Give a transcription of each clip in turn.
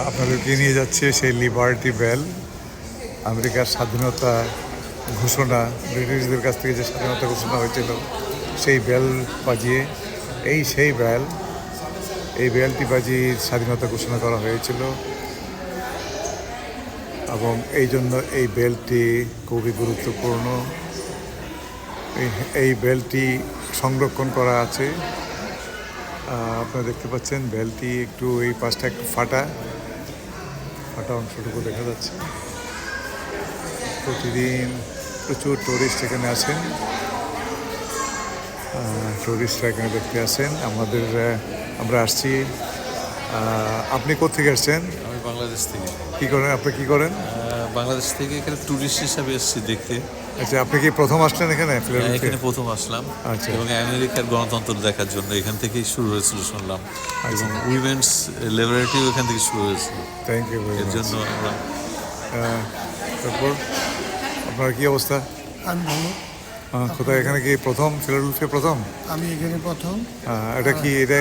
আপনাদেরকে নিয়ে যাচ্ছে সেই লিবার্টি বেল, আমেরিকার স্বাধীনতা ঘোষণা, ব্রিটিশদের কাছ থেকে যে স্বাধীনতা ঘোষণা হয়েছিল সেই বেল বাজিয়ে, সেই বেল, এই বেলটি বাজিয়ে স্বাধীনতা ঘোষণা করা হয়েছিল। এবং এই জন্য এই বেলটি খুবই গুরুত্বপূর্ণ। এই বেলটি সংরক্ষণ করা আছে। আপনারা দেখতে পাচ্ছেন বেলটি একটু এই পাশটা একটু ফাটা অংশটুকু দেখা যাচ্ছে। প্রতিদিন প্রচুর টুরিস্ট এখানে আসেন, টুরিস্টরা এখানে দেখতে আসেন। আমরা আসছি। আপনি কোত্থেকে আসছেন? আমি বাংলাদেশ থেকে। কি করেন আপনি? কি করেন? বাংলাদেশ থেকে এখানে ট্যুরিস্ট হিসাবে এসেছি দেখতে। আচ্ছা, আপনি কি প্রথম আসলেন এখানে? এখানে প্রথম আসলাম। আচ্ছা। এবং আমেরিকার গণতন্ত্র দেখার জন্য এখান থেকেই শুরু হয়েছিল শুনলাম। এবং উইমেন্স লিবারেটিও এখান থেকে শুরু হয়েছিল। থ্যাংক ইউ ভেরি এর মাচ। জন্য আমরা তারপর আপনার কি অবস্থা? আমি ভালো। কোথায়? এখানে কি প্রথম? ফিলাডেলফিয়া প্রথম? আমি এখানে প্রথম। এটা কি এটা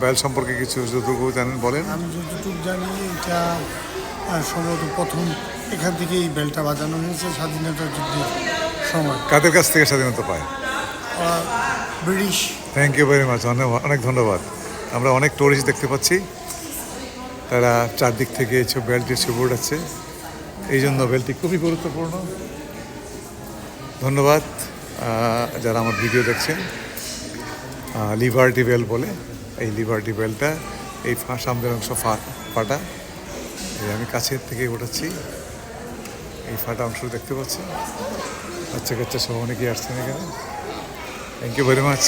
বেল সম্পর্কে কিছু যতটুকু জানেন বলেন। আমি যতটুকু জানি এটা সম্ভবত প্রথম এখান থেকে এই বেলটা বাজানো হয়েছে স্বাধীনতা যুদ্ধের সময়। কাদের কাছ থেকে স্বাধীনতা পায়? British. Thank you very much, অনেক ধন্যবাদ। আমরা অনেক টুরিস্ট দেখতে পাচ্ছি, তারা চারদিক থেকে বেলটি ছবি উঠাচ্ছে। এই জন্য বেলটি খুবই গুরুত্বপূর্ণ। ধন্যবাদ যারা আমার ভিডিও দেখছেন। লিবার্টি বেল বলে এই লিবার্টি বেলটা, এই সামনের অংশ ফাটা, আমি কাছের থেকে উঠাচ্ছি। এই ফাটা অংশ দেখতে পাচ্ছি। বাচ্চা কাচ্চা সব অনেকেই আসছেন এখানে। Thank you very much.